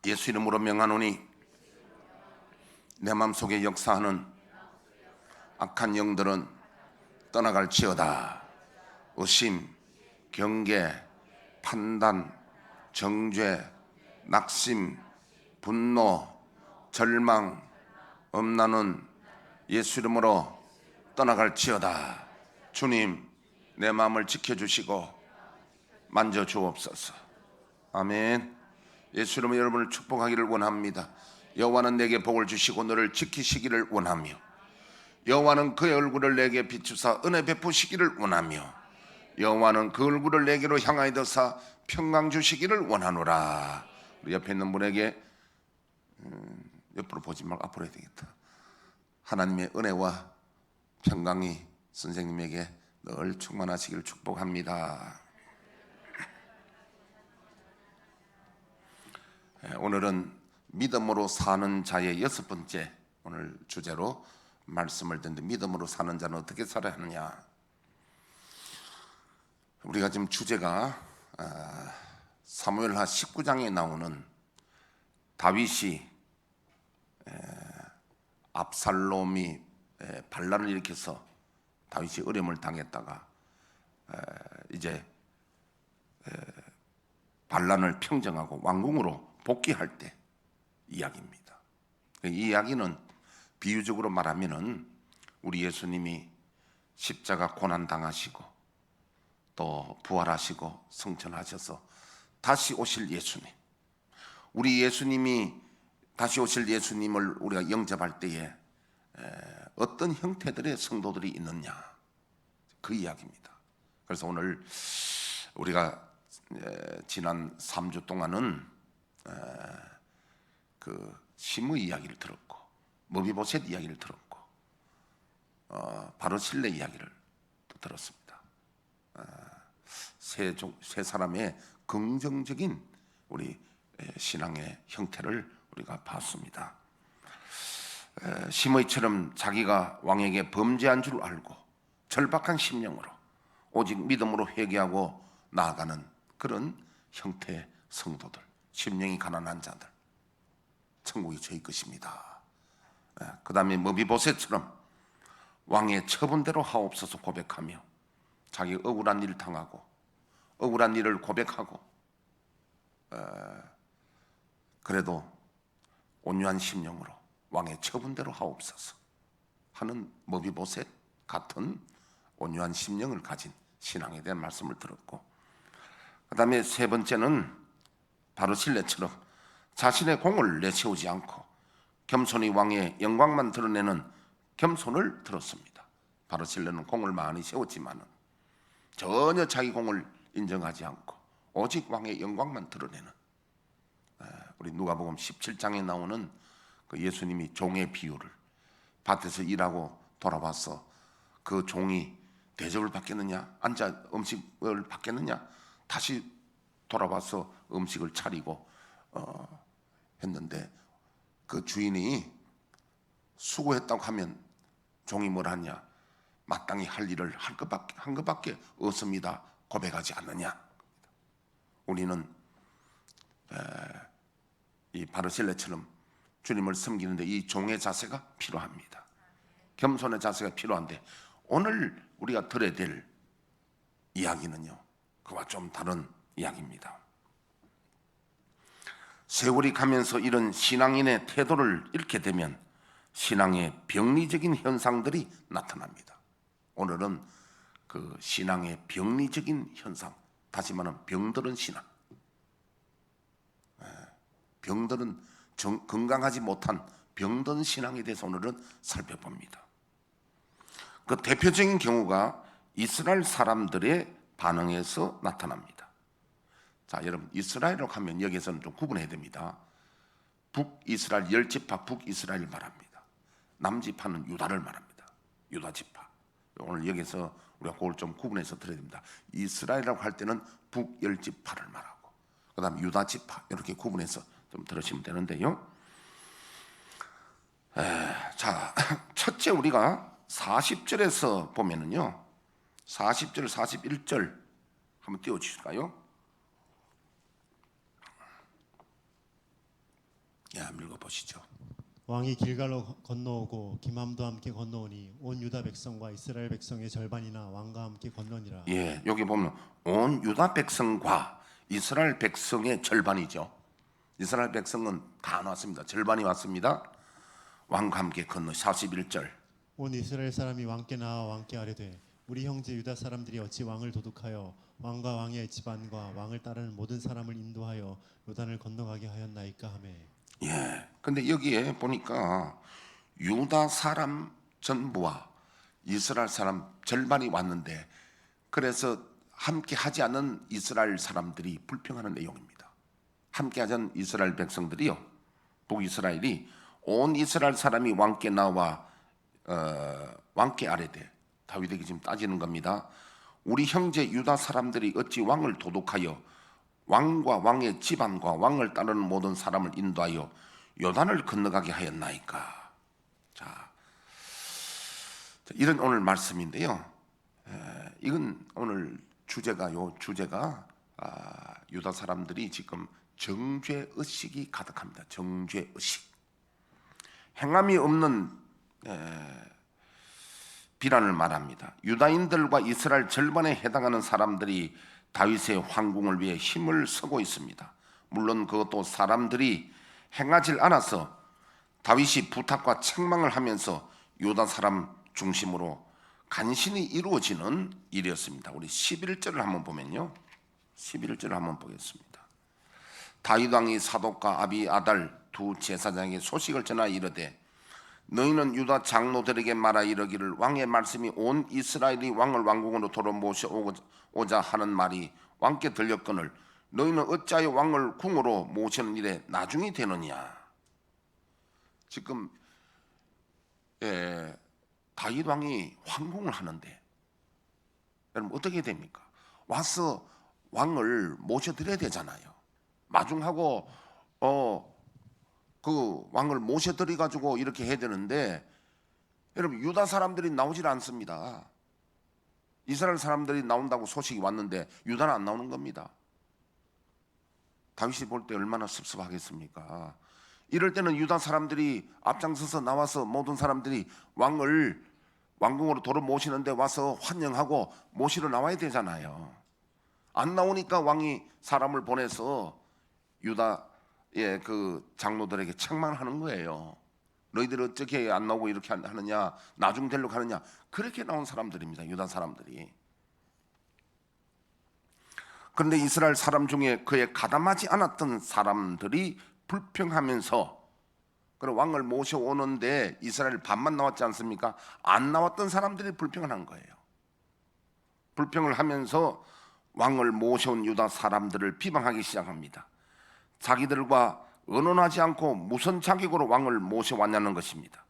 예수 이름으로 명하노니 내 마음속에 역사하는 악한 영들은 떠나갈지어다. 의심, 경계, 판단, 정죄, 낙심, 분노, 절망, 엄란은 예수 이름으로 떠나갈지어다. 주님, 내 마음을 지켜주시고 만져주옵소서. 아멘. 예수 이름으로 여러분을 축복하기를 원합니다. 여호와는 내게 복을 주시고 너를 지키시기를 원하며, 여호와는 그의 얼굴을 내게 비추사 은혜 베푸시기를 원하며, 여호와는 그 얼굴을 내게로 향하여 드사 평강 주시기를 원하노라. 우리 옆에 있는 분에게 옆으로 보지 말고 앞으로 해야 되겠다. 하나님의 은혜와 평강이 선생님에게 늘 충만하시기를 축복합니다. 오늘은 믿음으로 사는 자의 6번째 오늘 주제로 말씀을 듣는데, 믿음으로 사는 자는 어떻게 살아야 하느냐. 우리가 지금 주제가 사무엘하 19장에 나오는 다윗이 압살롬이 반란을 일으켜서 다윗이 어려움을 당했다가 이제 반란을 평정하고 왕궁으로 복귀할 때 이야기입니다. 이 이야기는 비유적으로 말하면은 우리 예수님이 십자가 고난 당하시고 또 부활하시고 승천하셔서 다시 오실 예수님, 우리 예수님이 다시 오실 예수님을 우리가 영접할 때에 어떤 형태들의 성도들이 있느냐, 그 이야기입니다. 그래서 오늘 우리가 지난 3주 동안은 그 시므 이야기를 들었고, 머비보셋 이야기를 들었고, 바르실레 이야기를 또 들었습니다. 세 사람의 긍정적인 우리 신앙의 형태를 우리가 봤습니다. 시므이처럼 자기가 왕에게 범죄한 줄 알고 절박한 심령으로 오직 믿음으로 회개하고 나아가는 그런 형태의 성도들, 심령이 가난한 자들, 천국이 저희 것입니다. 그 다음에 머비보셋처럼 왕의 처분대로 하옵소서 고백하며 자기 억울한 일을 당하고 억울한 일을 고백하고 그래도 온유한 심령으로 왕의 처분대로 하옵소서 하는 머비보셋 같은 온유한 심령을 가진 신앙에 대한 말씀을 들었고, 그 다음에 세 번째는 바르실레처럼 자신의 공을 내세우지 않고 겸손히 왕의 영광만 드러내는 겸손을 들었습니다. 바르실레는 공을 많이 세웠지만은 전혀 자기 공을 인정하지 않고 오직 왕의 영광만 드러내는, 우리 누가복음 17장에 나오는 그 예수님이 종의 비유를, 밭에서 일하고 돌아와서 그 종이 대접을 받겠느냐, 앉아 음식을 받겠느냐, 다시 돌아와서 음식을 차리고 했는데 그 주인이 수고했다고 하면 종이 뭐라 하냐, 마땅히 할 일을 한 것밖에 없습니다 고백하지 않느냐. 우리는 이 바르실레처럼 주님을 섬기는데 이 종의 자세가 필요합니다. 겸손의 자세가 필요한데, 오늘 우리가 들어야 될 이야기는요, 그와 좀 다른 이야기입니다. 세월이 가면서 이런 신앙인의 태도를 잃게 되면 신앙의 병리적인 현상들이 나타납니다. 오늘은 그 신앙의 병리적인 현상, 다시 말하면 병들은 신앙, 병들은 건강하지 못한 병든 신앙에 대해서 오늘은 살펴봅니다. 그 대표적인 경우가 이스라엘 사람들의 반응에서 나타납니다. 자, 여러분, 이스라엘이라고 하면 여기에서는 좀 구분해야 됩니다. 북이스라엘 10지파 북이스라엘 말합니다. 남지파는 유다를 말합니다. 유다지파. 오늘 여기서 우리가 그걸 좀 구분해서 들어야 됩니다. 이스라엘이라고 할 때는 북10지파를 말하고, 그 다음 유다지파, 이렇게 구분해서 좀 들으시면 되는데요. 자, 첫째 우리가 40절에서 보면은요, 40절, 41절 한번 띄워주실까요? 읽어보시죠. 왕이 길갈로 건너오고 기맘도 함께 건너오니 온 유다 백성과 이스라엘 백성의 절반이나 왕과 함께 건너니라. 예, 여기 보면 온 유다 백성과 이스라엘 백성의 절반이죠. 이스라엘 백성은 다 나왔습니다. 절반이 왔습니다. 왕과 함께 건너 41절. 온 이스라엘 사람이 왕께 나와 왕께 아뢰되 우리 형제 유다 사람들이 어찌 왕을 도둑하여 왕과 왕의 집안과 왕을 따르는 모든 사람을 인도하여 요단을 건너가게 하였나이까 하매. 예. 근데 여기에 보니까 유다 사람 전부와 이스라엘 사람 절반이 왔는데 그래서 함께 하지 않은 이스라엘 사람들이 불평하는 내용입니다. 함께 하지 않은 이스라엘 백성들이요. 북이스라엘이 온 이스라엘 사람이 왕께 나와 왕께 아뢰되 다윗에게 지금 따지는 겁니다. 우리 형제 유다 사람들이 어찌 왕을 도둑하여 왕과 왕의 집안과 왕을 따르는 모든 사람을 인도하여 요단을 건너가게 하였나이까. 자, 이런 오늘 말씀인데요. 이건 오늘 주제가 유다 사람들이 지금 정죄 의식이 가득합니다. 정죄 의식. 행함이 없는 비난을 말합니다. 유다인들과 이스라엘 절반에 해당하는 사람들이 다윗의 황궁을 위해 힘을 쓰고 있습니다. 물론 그것도 사람들이 행하지 않아서 다윗이 부탁과 책망을 하면서 유다 사람 중심으로 간신히 이루어지는 일이었습니다. 우리 11절을 한번 보면요. 11절을 한번 보겠습니다. 다윗 왕이 사독과 아비아달 두 제사장에게 소식을 전하 이르되 너희는 유다 장로들에게 말하 이르기를 왕의 말씀이 온 이스라엘이 왕을 왕궁으로 도로 모셔오자 하는 말이 왕께 들렸거늘 너희는 어찌하여 왕을 궁으로 모시는 일에 나중이 되느냐. 지금 다윗 왕이 황궁을 하는데 여러분 어떻게 됩니까? 와서 왕을 모셔드려야 되잖아요. 마중하고 그 왕을 모셔드려 가지고 이렇게 해야 되는데 여러분 유다 사람들이 나오질 않습니다. 이스라엘 사람들이 나온다고 소식이 왔는데 유다는 안 나오는 겁니다. 다윗이 볼 때 얼마나 섭섭하겠습니까? 이럴 때는 유다 사람들이 앞장서서 나와서 모든 사람들이 왕을 왕궁으로 도로 모시는데 와서 환영하고 모시러 나와야 되잖아요. 안 나오니까 왕이 사람을 보내서 유다의 그 장로들에게 책망을 하는 거예요. 너희들 어떻게 안 나오고 이렇게 하느냐, 나중 되려고 하느냐. 그렇게 나온 사람들입니다. 유다 사람들이. 그런데 이스라엘 사람 중에 그에 가담하지 않았던 사람들이 불평하면서 그런 왕을 모셔오는데 이스라엘 반만 나왔지 않습니까? 안 나왔던 사람들이 불평을 한 거예요. 불평을 하면서 왕을 모셔온 유다 사람들을 비방하기 시작합니다. 자기들과 언언하지 않고 무슨 자격으로 왕을 모셔왔냐는 것입니다.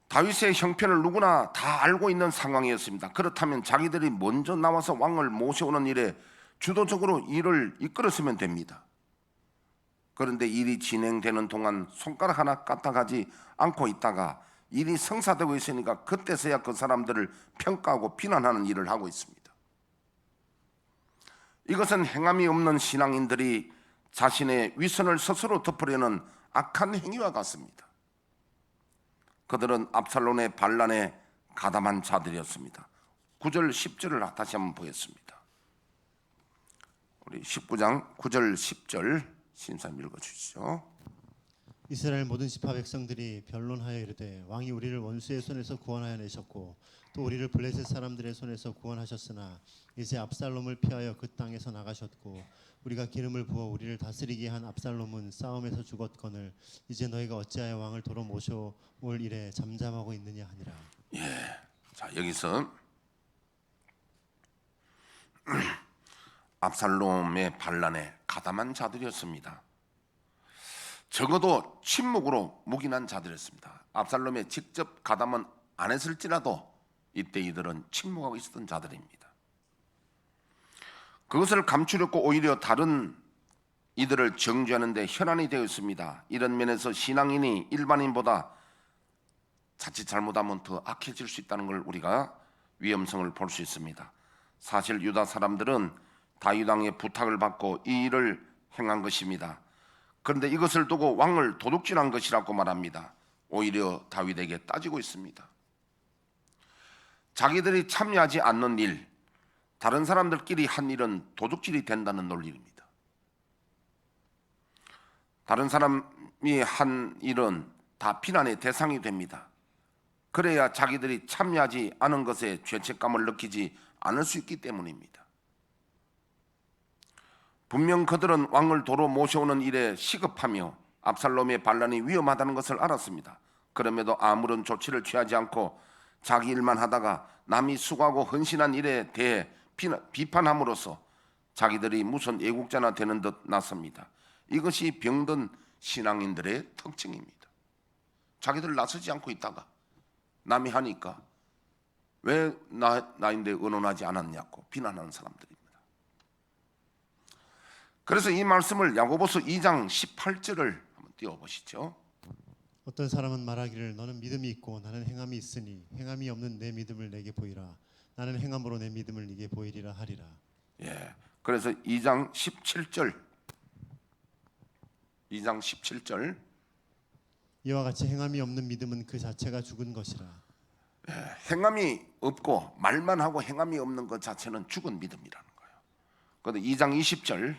다윗의 형편을 누구나 다 알고 있는 상황이었습니다. 그렇다면 자기들이 먼저 나와서 왕을 모셔오는 일에 주도적으로 일을 이끌었으면 됩니다. 그런데 일이 진행되는 동안 손가락 하나 까딱하지 않고 있다가 일이 성사되고 있으니까 그때서야 그 사람들을 평가하고 비난하는 일을 하고 있습니다. 이것은 행함이 없는 신앙인들이 자신의 위선을 스스로 덮으려는 악한 행위와 같습니다. 그들은 압살롬의 반란에 가담한 자들이었습니다. 9절 10절을 다시 한번 보겠습니다. 우리 19장 9절 10절 신사님 읽어주시죠. 이스라엘 모든 지파 백성들이 변론하여 이르되 왕이 우리를 원수의 손에서 구원하여 내셨고 또 우리를 블레셋 사람들의 손에서 구원하셨으나 이제 압살롬을 피하여 그 땅에서 나가셨고 우리가 기름을 부어 우리를 다스리게 한 압살롬은 싸움에서 죽었거늘 이제 너희가 어찌하여 왕을 도로 모셔올 일에 잠잠하고 있느냐 하니라. 예, 자 여기서 압살롬의 반란에 가담한 자들이었습니다. 적어도 침묵으로 묵인한 자들이었습니다. 압살롬에 직접 가담은 안 했을지라도 이때 이들은 침묵하고 있었던 자들입니다. 그것을 감추려고 오히려 다른 이들을 정죄하는 데 혈안이 되어 있습니다. 이런 면에서 신앙인이 일반인보다 자칫 잘못하면 더 악해질 수 있다는 걸 우리가 위험성을 볼 수 있습니다. 사실 유다 사람들은 다윗 왕의 부탁을 받고 이 일을 행한 것입니다. 그런데 이것을 두고 왕을 도둑질한 것이라고 말합니다. 오히려 다윗에게 따지고 있습니다. 자기들이 참여하지 않는 일, 다른 사람들끼리 한 일은 도둑질이 된다는 논리입니다. 다른 사람이 한 일은 다 비난의 대상이 됩니다. 그래야 자기들이 참여하지 않은 것에 죄책감을 느끼지 않을 수 있기 때문입니다. 분명 그들은 왕을 도로 모셔오는 일에 시급하며 압살롬의 반란이 위험하다는 것을 알았습니다. 그럼에도 아무런 조치를 취하지 않고 자기 일만 하다가 남이 수고하고 헌신한 일에 대해 비판함으로써 자기들이 무슨 애국자나 되는 듯 났습니다. 이것이 병든 신앙인들의 특징입니다. 자기들 나서지 않고 있다가 남이 하니까 왜 나인데 의논하지 않았냐고 비난하는 사람들입니다. 그래서 이 말씀을 야고보서 2장 18절을 한번 띄워보시죠. 어떤 사람은 말하기를 너는 믿음이 있고 나는 행함이 있으니 행함이 없는 내 믿음을 내게 보이라. 나는 행함으로 내 믿음을 네게 보이리라 하리라. 예. 그래서 2장 17절 이와 같이 행함이 없는 믿음은 그 자체가 죽은 것이라. 행함이 없고 말만 하고 행함이 없는 것 자체는 죽은 믿음이라는 거예요. 그런데 2장 20절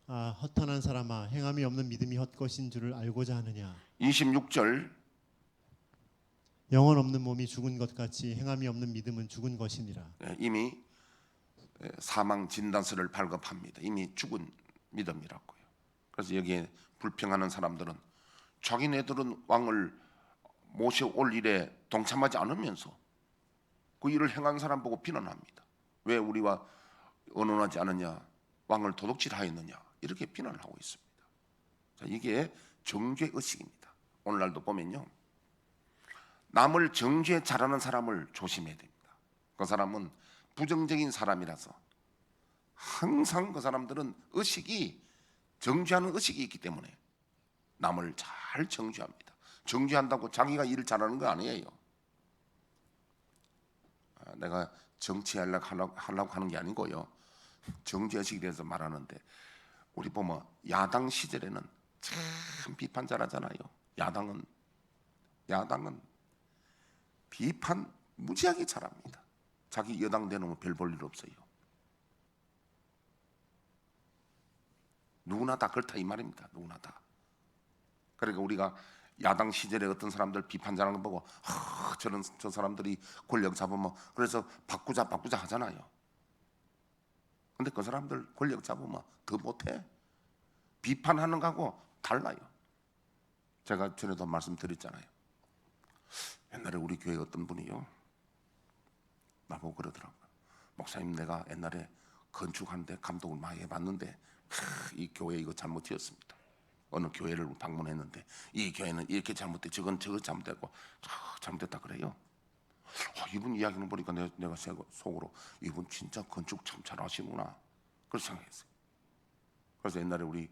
아 허탄한 사람아 행함이 없는 믿음이 헛것인 줄을 알고자 하느냐. 26절 영혼 없는 몸이 죽은 것 같이 행함이 없는 믿음은 죽은 것이니라. 이미 사망 진단서를 발급합니다. 이미 죽은 믿음이라고요. 그래서 여기에 불평하는 사람들은 자기네들은 왕을 모셔올 일에 동참하지 않으면서 그 일을 행한 사람 보고 비난합니다. 왜 우리와 의논하지 않느냐, 왕을 도둑질하였느냐 이렇게 비난을 하고 있습니다. 자, 이게 정죄의식입니다. 오늘날도 보면요, 남을 정죄 잘하는 사람을 조심해야 됩니다. 그 사람은 부정적인 사람이라서 항상 그 사람들은 의식이 정죄하는 의식이 있기 때문에 남을 잘 정죄합니다. 정죄한다고 자기가 일을 잘하는 거 아니에요. 내가 정치하려고 하는 게 아니고요. 정죄의식에 대해서 말하는데 우리 보면 야당 시절에는 참 비판 잘하잖아요. 야당은 비판 무지하게 잘합니다. 자기 여당 되는 별 볼 일 없어요. 누구나 다 그렇다 이 말입니다. 누구나 다. 그러니까 우리가 야당 시절에 어떤 사람들 비판 잘하는 거 보고 저 사람들이 권력 잡으면 그래서 바꾸자 하잖아요. 근데 그 사람들 권력 잡으면 더 못해. 비판하는 거하고 달라요. 제가 전에도 말씀드렸잖아요. 옛날에 우리 교회 어떤 분이요 나보고 그러더라고요. 목사님, 내가 옛날에 건축하는데 감독을 많이 해봤는데 이 교회 이거 잘못 지었습니다. 어느 교회를 방문했는데 이 교회는 이렇게 잘못돼, 저거 잘못됐고 잘못됐다 그래요. 이분 이야기는 보니까 내가 속으로 이분 진짜 건축 참 잘하시구나 그렇게 생각했어요. 그래서 옛날에 우리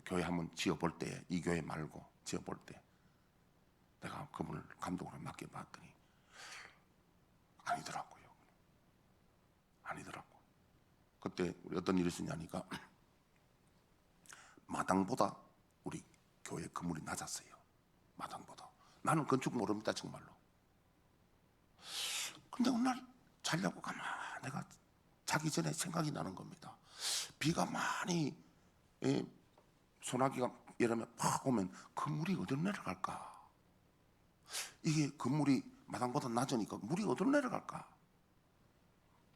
교회 한번 지어볼 때, 이 교회 말고 지어볼 때 내가 그분을 감독으로 맡겨봤더니 아니더라고요. 그때 우리 어떤 일이 있었냐니까 마당보다 우리 교회 건물이 낮았어요. 마당보다. 나는 건축 모릅니다 정말로. 근데 어느 날 자려고 가만 내가 자기 전에 생각이 나는 겁니다. 비가 많이 소나기가 여름에 팍 오면 건물이 어디로 내려갈까? 이게 건물이 마당보다 낮으니까 물이 어디로 내려갈까?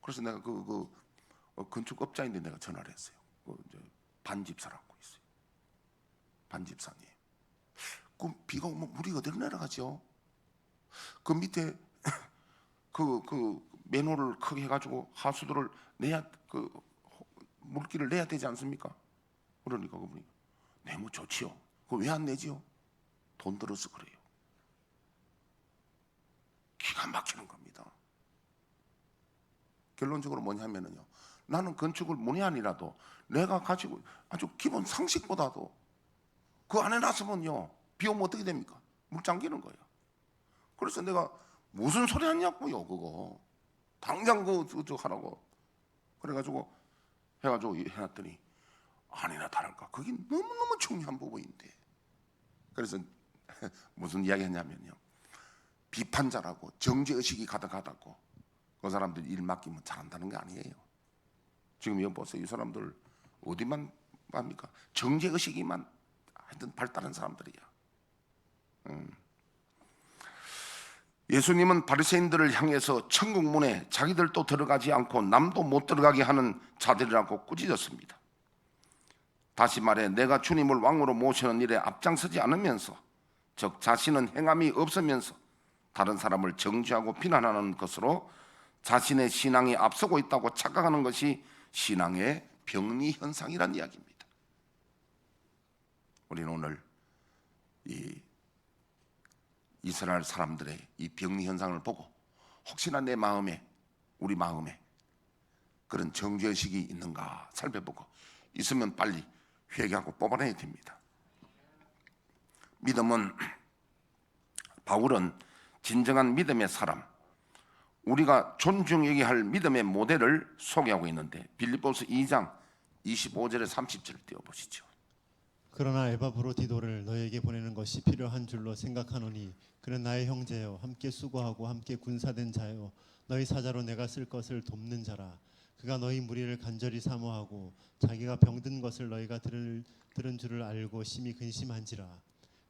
그래서 내가 그 건축업자인데 내가 전화를 했어요. 반집사라고 있어요. 반집사님. 그 비가 오면 물이 어디로 내려가죠? 그 밑에 그 맨홀을 크게 해가지고 하수도를 내야 그 물기를 내야 되지 않습니까? 그러니까 그분이 내면 좋지요. 그거 왜 안 내지요? 돈 들어서 그래요. 기가 막히는 겁니다. 결론적으로 뭐냐면요, 나는 건축을 문외한이라도 내가 가지고 아주 기본 상식보다도 그 안에 놨으면요 비 오면 어떻게 됩니까? 물 잠기는 거예요. 그래서 내가 무슨 소리 하냐고요. 그거 당장 그저 하라고 그래가지고 해놨더니 아니나 다를까 그게 너무너무 중요한 부분인데, 그래서 무슨 이야기 했냐면요, 비판자라고 정죄의식이 가득하다고 그 사람들 일 맡기면 잘한다는 게 아니에요. 지금 여기 보세요. 이 사람들 어디만 합니까? 정죄의식이만 하여튼 발달한 사람들이야. 예수님은 바리새인들을 향해서 천국 문에 자기들도 들어가지 않고 남도 못 들어가게 하는 자들이라고 꾸짖었습니다. 다시 말해 내가 주님을 왕으로 모시는 일에 앞장서지 않으면서, 즉 자신은 행함이 없으면서 다른 사람을 정죄하고 비난하는 것으로 자신의 신앙이 앞서고 있다고 착각하는 것이 신앙의 병리 현상이란 이야기입니다. 우리는 오늘 이 이스라엘 사람들의 이 병리 현상을 보고 혹시나 내 마음에, 우리 마음에 그런 정죄의식이 있는가 살펴보고 있으면 빨리 회개하고 뽑아내야 됩니다. 바울은 진정한 믿음의 사람, 우리가 존중해야 할 믿음의 모델을 소개하고 있는데, 빌립보서 2장 25절에 30절 띄워보시죠. 그러나 에바브로디도를 너에게 보내는 것이 필요한 줄로 생각하노니 그는 나의 형제요 함께 수고하고 함께 군사된 자요 너희 사자로 내가 쓸 것을 돕는 자라. 그가 너희 무리를 간절히 사모하고 자기가 병든 것을 너희가 들은 줄을 알고 심히 근심한지라.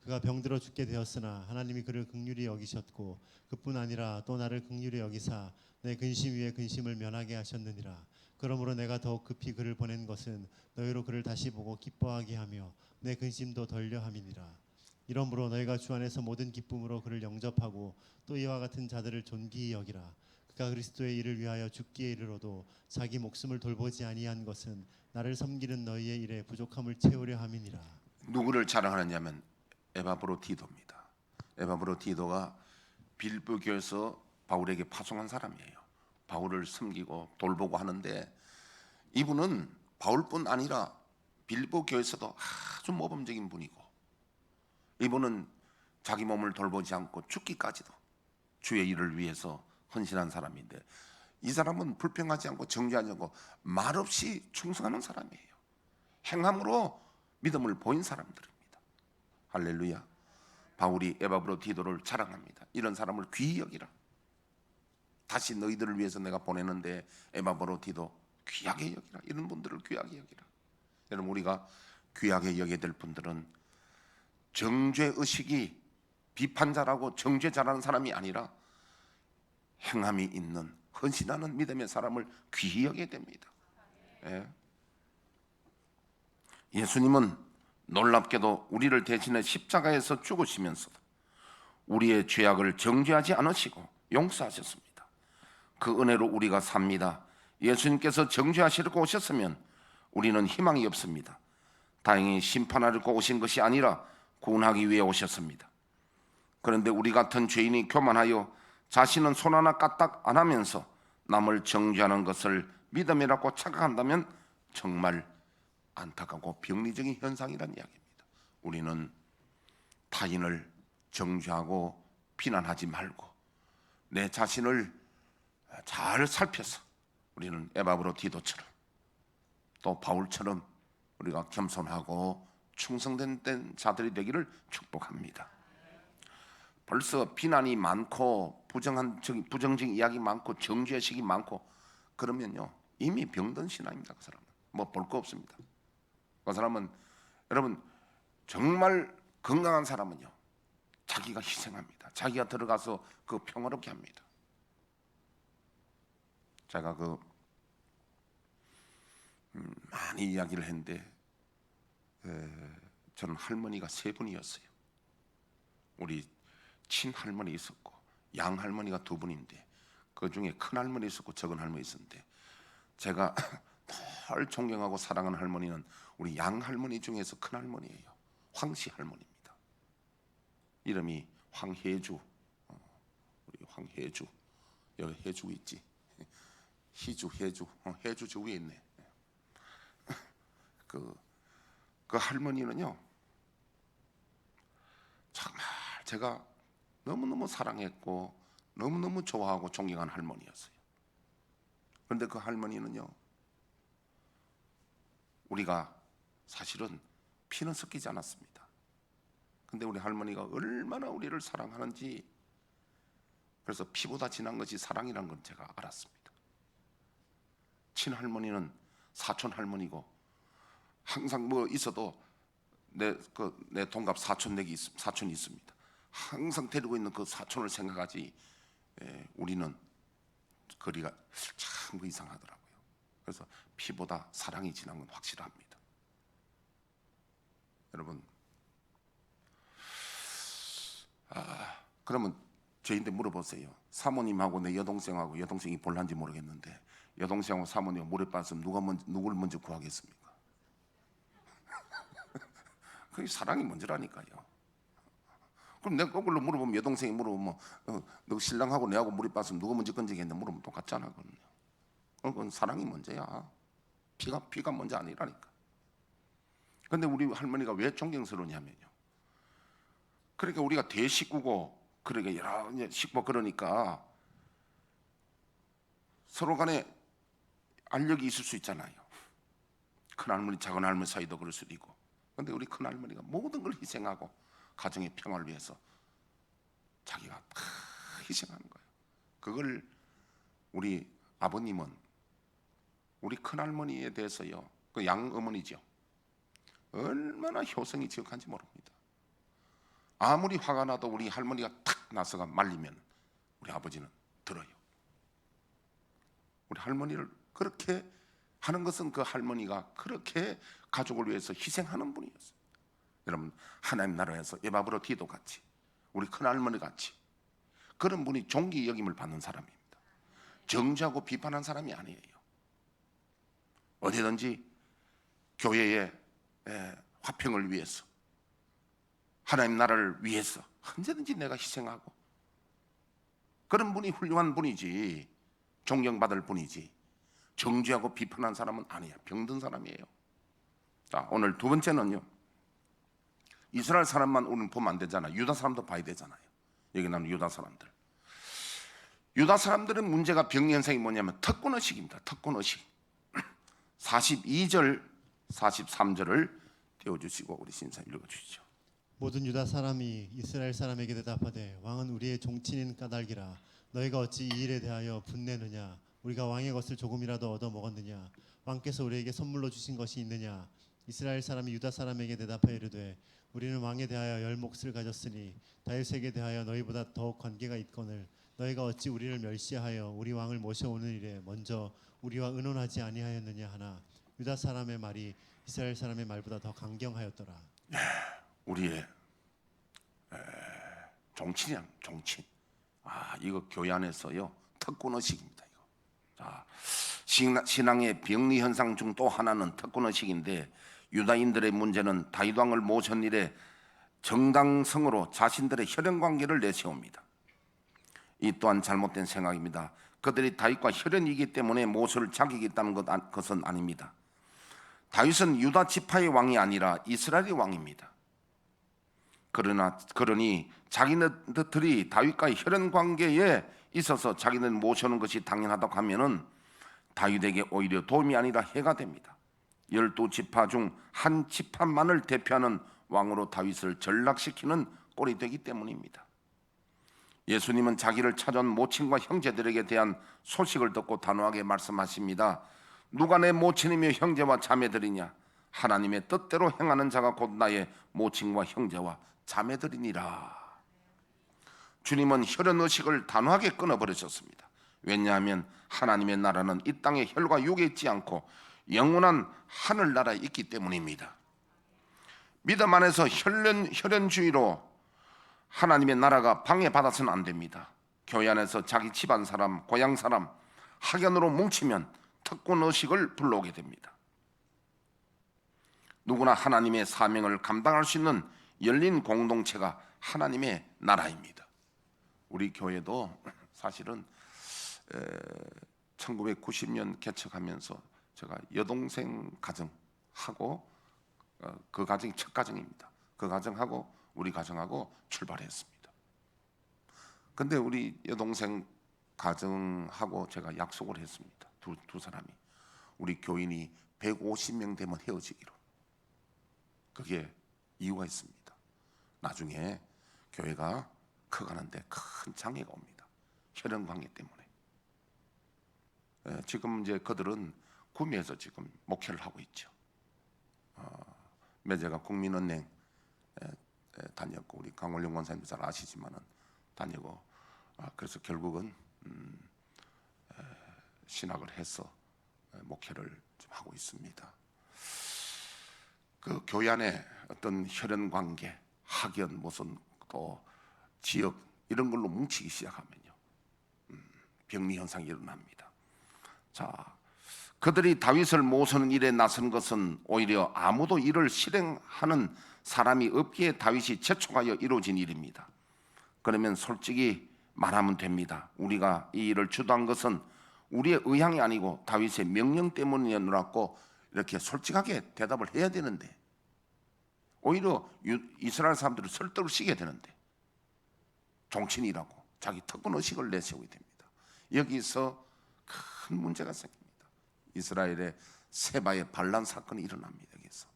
그가 병들어 죽게 되었으나 하나님이 그를 긍휼히 여기셨고 그뿐 아니라 또 나를 긍휼히 여기사 내 근심 위에 근심을 면하게 하셨느니라. 그러므로 내가 더욱 급히 그를 보낸 것은 너희로 그를 다시 보고 기뻐하게 하며 내 근심도 덜려 함이니라. 이러므로 너희가 주 안에서 모든 기쁨으로 그를 영접하고 또 이와 같은 자들을 존귀히 여기라. 그가 그리스도의 일을 위하여 죽기에 이르러도 자기 목숨을 돌보지 아니한 것은 나를 섬기는 너희의 일에 부족함을 채우려 함이니라. 누구를 자랑하느냐면 에바브로디도입니다. 에바브로디도가 빌립보 교회에서 바울에게 파송한 사람이에요. 바울을 섬기고 돌보고 하는데, 이분은 바울뿐 아니라 빌립보 교회에서도 아주 모범적인 분이고, 이분은 자기 몸을 돌보지 않고 죽기까지도 주의 일을 위해서 헌신한 사람인데, 이 사람은 불평하지 않고 정죄하지 않고 말없이 충성하는 사람이에요. 행함으로 믿음을 보인 사람들입니다. 할렐루야. 바울이 에바브로디도를 자랑합니다. 이런 사람을 귀히 여기라. 다시 너희들을 위해서 내가 보내는데 에바브로디도 귀하게 여기라. 이런 분들을 귀하게 여기라. 여러분, 우리가 귀하게 여겨야 될 분들은 정죄의식이 비판자라고 정죄자라는 사람이 아니라 행함이 있는 헌신하는 믿음의 사람을 귀히 여겨야 됩니다. 예. 예수님은 놀랍게도 우리를 대신해 십자가에서 죽으시면서도 우리의 죄악을 정죄하지 않으시고 용서하셨습니다. 그 은혜로 우리가 삽니다. 예수님께서 정죄하시려고 오셨으면 우리는 희망이 없습니다. 다행히 심판하려고 오신 것이 아니라 구원하기 위해 오셨습니다. 그런데 우리 같은 죄인이 교만하여 자신은 손 하나 까딱 안 하면서 남을 정죄하는 것을 믿음이라고 착각한다면 정말 안타깝고 병리적인 현상이라는 이야기입니다. 우리는 타인을 정죄하고 비난하지 말고 내 자신을 잘 살펴서 우리는 에바브로디도처럼 또 바울처럼 우리가 겸손하고 충성된 자들이 되기를 축복합니다. 벌써 비난이 많고 부정적인 이야기 많고 정죄식이 많고 그러면요 이미 병든 신앙입니다. 그 사람은 뭐 볼 거 없습니다. 그 사람은 여러분 정말 건강한 사람은요 자기가 희생합니다. 자기가 들어가서 그 평화롭게 합니다. 제가 많이 이야기를 했는데 저는 할머니가 세 분이었어요. 우리 친할머니 있었고 양할머니가 두 분인데 그 중에 큰할머니 있었고 적은할머니 있었는데 제가 늘 존경하고 사랑하는 할머니는 우리 양할머니 중에서 큰할머니예요. 황씨 할머니입니다. 이름이 황혜주. 우리 황혜주. 여기 해주 있지. 희주, 해주. 해주 저 위에 있네. 그 할머니는요 정말 제가 너무너무 사랑했고 너무너무 좋아하고 존경한 할머니였어요. 그런데 그 할머니는요 우리가 사실은 피는 섞이지 않았습니다. 근데 우리 할머니가 얼마나 우리를 사랑하는지, 그래서 피보다 진한 것이 사랑이라는 걸 제가 알았습니다. 친할머니는 사촌 할머니고, 항상 뭐 있어도 내 동갑 사촌이 있습니다. 항상 데리고 있는 그 사촌을 생각하지, 우리는 거리가 참 이상하더라고요. 그래서 피보다 사랑이 진한 건 확실합니다. 여러분, 그러면 저희한테 물어보세요. 사모님하고 내 여동생하고, 여동생이 볼란지 모르겠는데 여동생하고 사모님하고 물에 빠졌으면 누굴 먼저 구하겠습니까? 그게 사랑이 먼저라니까요. 그럼 내가 거꾸로 물어보면, 여동생이 물어보면 너 신랑하고 내하고 물에 빠졌으면 누가 먼저 건지겠는데 물으면 똑같잖아. 그건 사랑이 먼저야. 피가 먼저 아니라니까. 근데 우리 할머니가 왜 존경스러우냐면요, 그러니까 우리가 대식구고, 그러니까 여러 식구, 그러니까 서로 간에 알력이 있을 수 있잖아요. 큰할머니 작은할머니 사이도 그럴 수도 있고. 근데 우리 큰할머니가 모든 걸 희생하고 가정의 평화를 위해서 자기가 다 희생하는 거예요. 그걸 우리 아버님은 우리 큰할머니에 대해서요, 그 양어머니죠, 얼마나 효성이 지극한지 모릅니다. 아무리 화가 나도 우리 할머니가 탁 나서가 말리면 우리 아버지는 들어요. 우리 할머니를 그렇게 하는 것은 그 할머니가 그렇게 가족을 위해서 희생하는 분이었어요. 여러분, 하나님 나라에서 에바브로 디도 같이, 우리 큰할머니 같이 그런 분이 존귀 여김을 받는 사람입니다. 정죄하고 비판한 사람이 아니에요. 어디든지 교회의 화평을 위해서, 하나님 나라를 위해서 언제든지 내가 희생하고, 그런 분이 훌륭한 분이지, 존경받을 분이지, 정죄하고 비판한 사람은 아니야. 병든 사람이에요. 자, 오늘 두 번째는요, 이스라엘 사람만 우리는 보면 안 되잖아요. 유다 사람도 봐야 되잖아요. 여기 나오는 유다 사람들. 유다 사람들의 문제가, 병리 현상이 뭐냐면 특권의식입니다. 특권의식. 42절 43절을 띄워주시고 우리 신사님 읽어주시죠. 모든 유다 사람이 이스라엘 사람에게 대답하되 왕은 우리의 종친인 까닭이라 너희가 어찌 이 일에 대하여 분내느냐? 우리가 왕의 것을 조금이라도 얻어 먹었느냐? 왕께서 우리에게 선물로 주신 것이 있느냐? 이스라엘 사람이 유다 사람에게 대답하여 이르되 우리는 왕에 대하여 열 몫을 가졌으니 다윗에게 대하여 너희보다 더욱 관계가 있거늘 너희가 어찌 우리를 멸시하여 우리 왕을 모셔오는 일에 먼저 우리와 의논하지 아니하였느냐 하나 유다 사람의 말이 이스라엘 사람의 말보다 더 강경하였더라. 우리의 종친이야, 종친. 이거 교회 안에서요 특권의식입니다. 이거. 자, 신앙의 병리 현상 중 또 하나는 특권의식인데, 유다인들의 문제는 다윗 왕을 모신 일에 정당성으로 자신들의 혈연 관계를 내세웁니다. 이 또한 잘못된 생각입니다. 그들이 다윗과 혈연이기 때문에 모세를 자기겠다는 것은 아닙니다. 다윗은 유다 지파의 왕이 아니라 이스라엘의 왕입니다. 그러니 자기네들이 다윗과의 혈연 관계에 있어서 자기는 모셔는 것이 당연하다고 하면은 다윗에게 오히려 도움이 아니라 해가 됩니다. 12지파 중 한 지파만을 대표하는 왕으로 다윗을 전락시키는 꼴이 되기 때문입니다. 예수님은 자기를 찾아온 모친과 형제들에게 대한 소식을 듣고 단호하게 말씀하십니다. 누가 내 모친이며 형제와 자매들이냐? 하나님의 뜻대로 행하는 자가 곧 나의 모친과 형제와 자매들이니라. 주님은 혈연의식을 단호하게 끊어버리셨습니다. 왜냐하면 하나님의 나라는 이 땅의 혈과 육에 있지 않고 영원한 하늘나라에 있기 때문입니다. 믿음 안에서 혈연주의로 하나님의 나라가 방해받아서는 안 됩니다. 교회 안에서 자기 집안 사람, 고향 사람, 학연으로 뭉치면 특권의식을 불러오게 됩니다. 누구나 하나님의 사명을 감당할 수 있는 열린 공동체가 하나님의 나라입니다. 우리 교회도 사실은 1990년 개척하면서 제가 여동생 가정하고, 그 가정이 첫 가정입니다. 그 가정하고 우리 가정하고 출발했습니다. 근데 우리 여동생 가정하고 제가 약속을 했습니다. 두 사람이 우리 교인이 150명 되면 헤어지기로. 그게 이유가 있습니다. 나중에 교회가 커가는데 큰 장애가 옵니다. 혈연 관계 때문에. 지금 이제 그들은 구미에서 지금 목회를 하고 있죠. 매제가 국민은행 다녔고, 우리 강원룡 원사님도 잘 아시지만은 다니고, 그래서 결국은 신학을 해서 목회를 좀 하고 있습니다. 그 교회 안에 어떤 혈연 관계, 학연, 무슨 또 지역 이런 걸로 뭉치기 시작하면요, 병리 현상이 일어납니다. 자, 그들이 다윗을 모으는 일에 나선 것은 오히려 아무도 이를 실행하는 사람이 없기에 다윗이 재촉하여 이루어진 일입니다. 그러면 솔직히 말하면 됩니다. 우리가 이 일을 주도한 것은 우리의 의향이 아니고 다윗의 명령 때문이었노라고 이렇게 솔직하게 대답을 해야 되는데, 오히려 이스라엘 사람들을 설득을 시켜야 되는데 종친이라고 자기 특권 의식을 내세우게 됩니다. 여기서 큰 문제가 생깁니다. 이스라엘의 세바의 반란 사건이 일어납니다. 여기서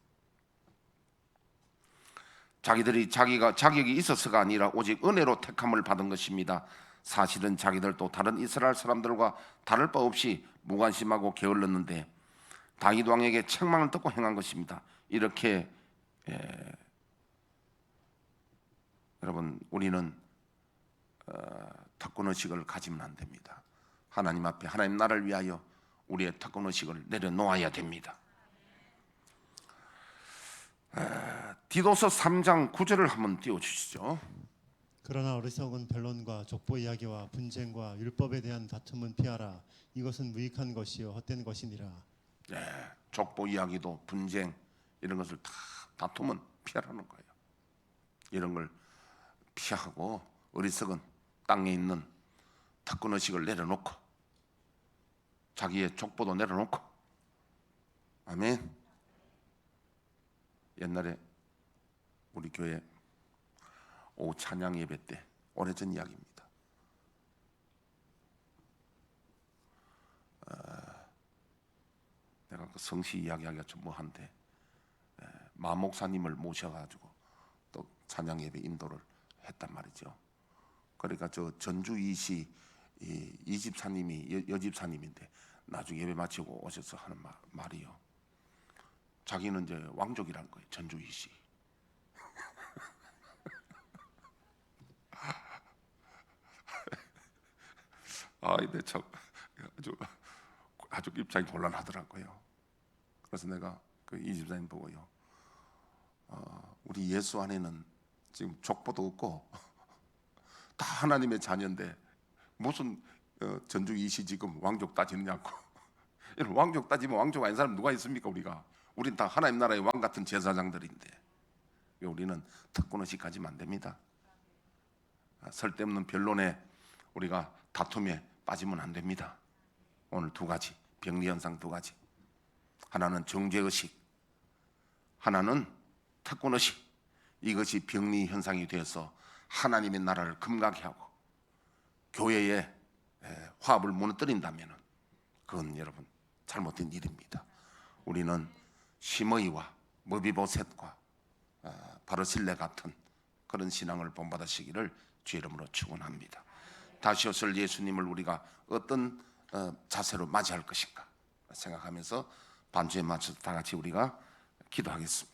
자기들이 자기가 자격이 있어서가 아니라 오직 은혜로 택함을 받은 것입니다. 사실은 자기들도 다른 이스라엘 사람들과 다를 바 없이 무관심하고 게을렀는데 다윗 왕에게 책망을 듣고 행한 것입니다. 이렇게 여러분, 우리는 특권의식을 가지면 안 됩니다. 하나님 앞에 하나님 나라를 위하여 우리의 특권의식을 내려놓아야 됩니다. 디도서 3장 9절을 한번 띄워주시죠. 그러나 어리석은 변론과 족보 이야기와 분쟁과 율법에 대한 다툼은 피하라. 이것은 무익한 것이요 헛된 것이니라. 족보 이야기도 분쟁 이런 것을 다 다툼은 피하라는 거예요. 이런 걸 피하고 어리석은 땅에 있는 특권의식을 내려놓고 자기의 족보도 내려놓고. 아멘. 옛날에 우리 교회 오후 찬양 예배 때, 오래전 이야기입니다. 내가 그 성시 이야기하기가 좀 뭐한데, 마 목사님을 모셔가지고 또 찬양 예배 인도를 했단 말이죠. 그러니까 저 전주 이시 이 집사님이 여집사님인데 나중에 예배 마치고 오셔서 하는 말이요. 자기는 이제 왕족이란 거예요. 전주 이시. 근데 참 아주 입장이 곤란하더라고요. 그래서 내가 그 이 집사님 보고요, 우리 예수 안에는 지금 족보도 없고 다 하나님의 자녀인데 무슨 전주 이시 지금 왕족 따지느냐고. 왕족 따지면 왕족 아닌 사람 누가 있습니까? 우린 다 하나님 나라의 왕 같은 제사장들인데 우리는 특권의식 가지면 안 됩니다. 쓸데없는 변론에 우리가 다툼에 빠지면 안 됩니다. 오늘 두 가지, 병리현상 두 가지. 하나는 정죄의식, 하나는 특권의식. 이것이 병리현상이 되어서 하나님의 나라를 금가게 하고 교회의 화합을 무너뜨린다면 그건 여러분 잘못된 일입니다. 우리는 시므이와 머비보셋과 바르실레 같은 그런 신앙을 본받으시기를 주의 이름으로 축원합니다. 다시 오실 예수님을 우리가 어떤 자세로 맞이할 것인가 생각하면서 반주에 맞춰서 다 같이 우리가 기도하겠습니다.